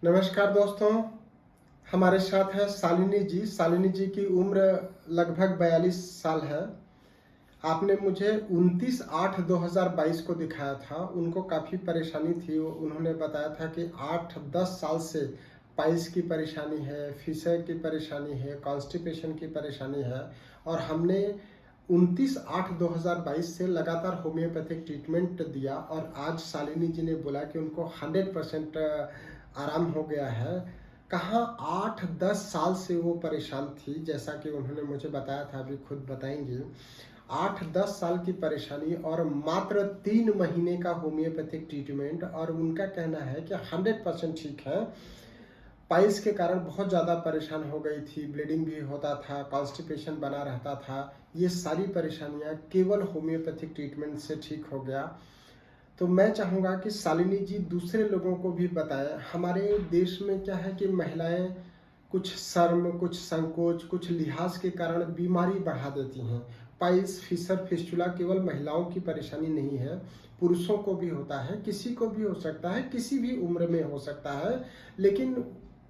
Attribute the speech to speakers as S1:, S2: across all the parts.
S1: नमस्कार दोस्तों, हमारे साथ है शालिनी जी। शालिनी जी की उम्र लगभग 42 साल है। आपने मुझे 29/8/2022 को दिखाया था। उनको काफ़ी परेशानी थी। उन्होंने बताया था कि 8-10 साल से पाइल्स की परेशानी है, फिशर की परेशानी है, कॉन्स्टिपेशन की परेशानी है। और हमने 29/8/2022 से लगातार होम्योपैथिक ट्रीटमेंट दिया और आज शालिनी जी ने बोला कि उनको 100% आराम हो गया है। कहाँ 8-10 साल से वो परेशान थी, जैसा कि उन्होंने मुझे बताया था, अभी खुद बताएंगी। 8-10 साल की परेशानी और मात्र 3 महीने का होम्योपैथिक ट्रीटमेंट, और उनका कहना है कि 100% ठीक है। पाइल्स के कारण बहुत ज़्यादा परेशान हो गई थी, ब्लीडिंग भी होता था, कॉन्स्टिपेशन बना रहता था। ये सारी परेशानियां केवल होम्योपैथिक ट्रीटमेंट से ठीक हो गया। तो मैं चाहूँगा कि शालिनी जी दूसरे लोगों को भी बताएं। हमारे देश में क्या है कि महिलाएं कुछ शर्म, कुछ संकोच, कुछ लिहाज के कारण बीमारी बढ़ा देती हैं। पाइल्स, फिशर, फिस्टुला केवल महिलाओं की परेशानी नहीं है, पुरुषों को भी होता है, किसी को भी हो सकता है, किसी भी उम्र में हो सकता है। लेकिन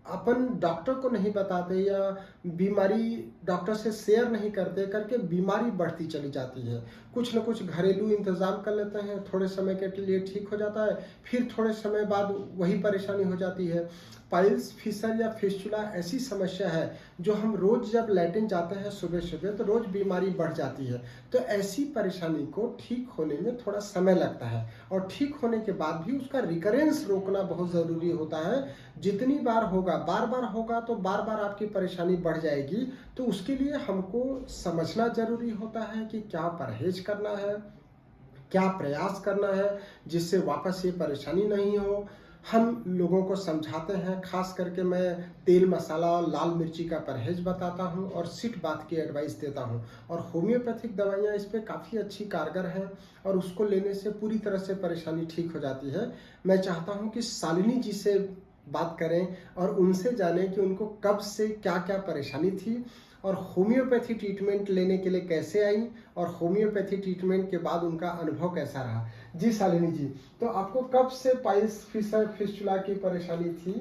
S1: अपन डॉक्टर को नहीं बताते या बीमारी डॉक्टर से शेयर नहीं करते, करके बीमारी बढ़ती चली जाती है। कुछ न कुछ घरेलू इंतजाम कर लेते हैं, थोड़े समय के लिए ठीक हो जाता है, फिर थोड़े समय बाद वही परेशानी हो जाती है। पाइल्स, फिशर या फिस्टुला ऐसी समस्या है जो हम रोज जब लैट्रिन जाते हैं सुबह सुबह तो रोज बीमारी बढ़ जाती है। तो ऐसी परेशानी को ठीक होने में थोड़ा समय लगता है और ठीक होने के बाद भी उसका रिकरेंस रोकना बहुत ज़रूरी होता है। जितनी बार होगा, बार बार होगा तो बार बार आपकी परेशानी बढ़ जाएगी। तो उसके लिए हमको समझना जरूरी होता है कि क्या परहेज करना है, क्या प्रयास करना है जिससे वापस ये परेशानी नहीं हो। हम लोगों को समझाते हैं, खास करके मैं तेल, मसाला और लाल मिर्ची का परहेज बताता हूं और सिट बात की एडवाइस देता हूं। और होम्योपैथिक दवाइयां इस पे काफ़ी अच्छी कारगर हैं और उसको लेने से पूरी तरह से परेशानी ठीक हो जाती है। मैं चाहता हूं कि शालिनी जी से बात करें और उनसे जानें कि उनको कब से क्या क्या परेशानी थी और होम्योपैथी ट्रीटमेंट लेने के लिए कैसे आई और होम्योपैथी ट्रीटमेंट के बाद उनका अनुभव कैसा रहा। जी शालिनी जी, तो आपको कब से पाइल्स, फिशर, फिस्टुला की परेशानी थी?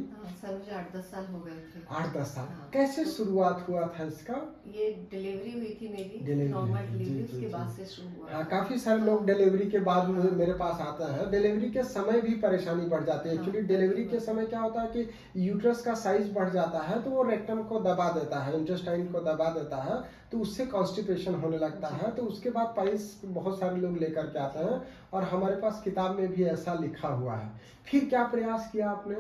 S2: सर मुझे 8-10 साल हो गए थे।
S1: 8-10 साल।
S2: हाँ,
S1: कैसे
S2: तो
S1: शुरुआत हुआ था इसका?
S2: ये डिलीवरी हुई थी मेरी,
S1: डिलीवरी
S2: नॉर्मल
S1: जी
S2: डिलीवरी,
S1: जी
S2: उसके
S1: जी।
S2: बाद से शुरू हुआ
S1: हाँ,
S2: था।
S1: काफी सारे लोग डिलीवरी के बाद मेरे पास आते हैं। डिलीवरी के समय भी परेशानी बढ़ जाती है। एक्चुअली डिलीवरी के समय क्या होता है कि यूट्रस का साइज बढ़ जाता है तो वो रेक्टम को दबा देता है, इंटेस्टाइन को दबा देता है, तो उससे कॉन्स्टिपेशन होने लगता है। तो उसके बाद पाइल्स बहुत सारे लोग लेकर के आते हैं और हमारे पास किताब में भी ऐसा लिखा हुआ है। फिर क्या प्रयास किया आपने?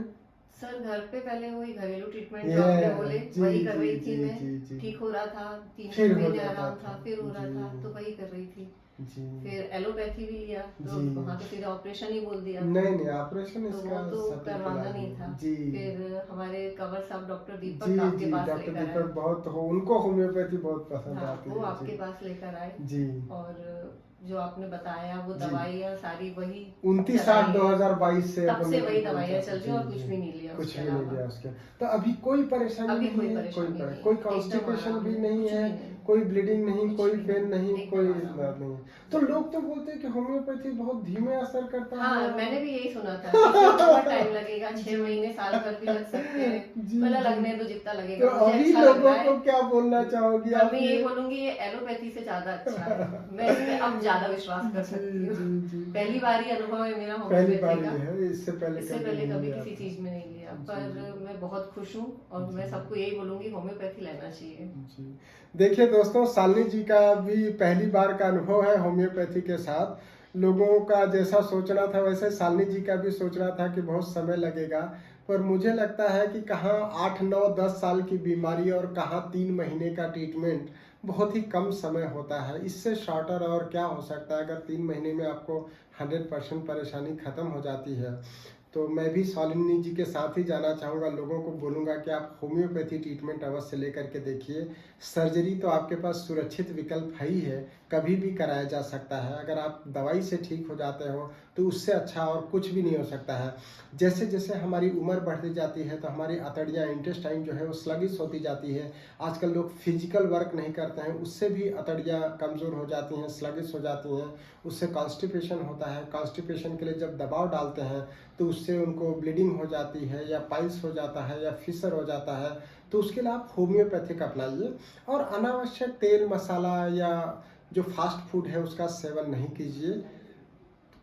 S2: सर घर पे पहले वही घरेलू ट्रीटमेंट
S1: ये
S2: जो आपने बोले
S1: जी
S2: वही कर
S1: जी
S2: रही थी
S1: जी
S2: मैं।
S1: जी जी।
S2: ठीक हो रहा था, 3
S1: फिर हो
S2: महीने
S1: जाता
S2: आराम
S1: था
S2: था, फिर हो रहा था,
S1: जी
S2: तो वही कर रही थी।
S1: जी
S2: फिर एलोपैथी भी लिया तो
S1: जी।
S2: वहाँ तो सीधा ऑपरेशन ही बोल दिया,
S1: नहीं नहीं, ऑपरेशन
S2: तो
S1: इसका
S2: वो तो
S1: सटीक
S2: करवाना
S1: इलाज
S2: नहीं था।
S1: जी
S2: फिर हमारे कंवर साहब डॉक्टर
S1: जी
S2: दीपक आपके
S1: जी।
S2: पास
S1: डॉक्टर
S2: लेकर
S1: दीपक
S2: आए।
S1: बहुत हो, उनको होम्योपैथी बहुत पसंद
S2: हाँ,
S1: आती
S2: वो
S1: है
S2: आपके
S1: जी
S2: पास लेकर आए
S1: जी
S2: और जो आपने बताया वो
S1: जी।
S2: दवाइयाँ सारी वही
S1: 29/8/2022 से
S2: तब
S1: अपन
S2: से वही
S1: उनको
S2: दवाइयाँ
S1: जी
S2: चल रही और कुछ
S1: जी।
S2: भी नहीं लिया
S1: कुछ
S2: उसके
S1: भी नहीं
S2: अलावा।
S1: लिया उसके। तो अभी कोई परेशानी
S2: अभी
S1: नहीं
S2: कोई
S1: है?
S2: परेशानी नहीं
S1: कोई
S2: है, एकदम
S1: कॉन्स्टिपेशन
S2: आराम
S1: भी
S2: है,
S1: नहीं
S2: कुछ
S1: है,
S2: भी नहीं,
S1: कोई ब्लीडिंग नहीं,
S2: कुछ
S1: कोई
S2: भी
S1: पेन नहीं, कोई
S2: एकदम आराम है।
S1: दर्द नहीं। तो लोग तो बोलते हैं कि होम्योपैथी बहुत धीमे असर करता
S2: हाँ,
S1: है।
S2: मैंने भी यही सुना था कि इसमें बहुत टाइम लगेगा, 6 महीने, साल भर भी लग सकते हैं।
S1: जी
S2: मतलब
S1: जी।
S2: लगने दो जितना
S1: तो
S2: लगेगा, मुझे
S1: अभी
S2: अच्छा लग
S1: लोगों
S2: रहा
S1: को
S2: है।
S1: क्या बोलना चाहोगी
S2: पर
S1: आप
S2: मैं
S1: ये?
S2: यही बोलूंगी ये एलोपैथी से ज्यादा अच्छा है, मैं इस पे अब ज्यादा विश्वास कर सकती
S1: जी
S2: हूँ।
S1: जी जी।
S2: पहली बार ही अनुभव है मेरा
S1: पहली
S2: होम्योपैथी
S1: बार
S2: का।
S1: ये है, इससे पहले
S2: इससे
S1: कभी
S2: पहले
S1: नहीं
S2: कभी
S1: लिया
S2: किसी
S1: था
S2: चीज में नहीं लिया,
S1: जी
S2: पर मैं बहुत खुश हूँ और मैं
S1: जी
S2: सबको यही बोलूंगी होम्योपैथी लेना चाहिए।
S1: जी। देखिए दोस्तों, शालिनी जी का भी पहली बार का अनुभव है होम्योपैथी के साथ। लोगों का जैसा सोचना था वैसे शालिनी जी का भी सोचना था कि बहुत समय लगेगा, पर मुझे लगता है कि कहाँ 8-9-10 साल की बीमारी और कहाँ 3 महीने का ट्रीटमेंट बहुत ही कम समय होता है। इससे शॉर्टर और क्या हो सकता है अगर 3 महीने में आपको 100% परेशानी खत्म हो जाती है। तो मैं भी शालिनी जी के साथ ही जाना चाहूँगा, लोगों को बोलूँगा कि आप होम्योपैथी ट्रीटमेंट अवश्य लेकर के देखिए। सर्जरी तो आपके पास सुरक्षित विकल्प है ही है, कभी भी कराया जा सकता है। अगर आप दवाई से ठीक हो जाते हो तो उससे अच्छा और कुछ भी नहीं हो सकता है। जैसे जैसे हमारी उम्र बढ़ती जाती है तो हमारी अतड़ियाँ, इंटेस्टाइन जो है वो स्लगिश होती जाती है। आजकल लोग फिजिकल वर्क नहीं करते हैं, उससे भी अतड़ियाँ कमज़ोर हो जाती हैं, स्लगिश हो जाती हैं। उससे कॉन्स्टिपेशन होता है। कॉन्स्टिपेशन के लिए जब दबाव डालते हैं तो उससे उनको ब्लीडिंग हो जाती है या पाइल्स हो जाता है या फिशर हो जाता है। तो उसके लिए आप होम्योपैथिक अपनाइए और अनावश्यक तेल मसाला या जो फास्ट फूड है उसका सेवन नहीं कीजिए।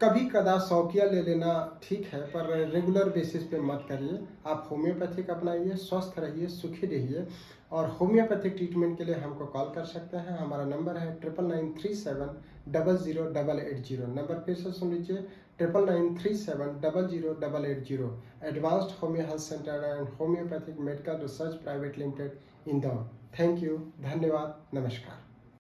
S1: कभी कदा शौकिया ले लेना ठीक है, पर रेगुलर बेसिस पे मत करिए। आप होम्योपैथिक अपनाइए, स्वस्थ रहिए, सुखी रहिए। और होम्योपैथिक ट्रीटमेंट के लिए हमको कॉल कर सकते हैं। हमारा नंबर है 9993700880। नंबर फिर से सुन लीजिए, 9993700880। Advanced homeo health centre and homeopathic medical research private limited, Indore. Thank you, धन्यवाद, नमस्कार।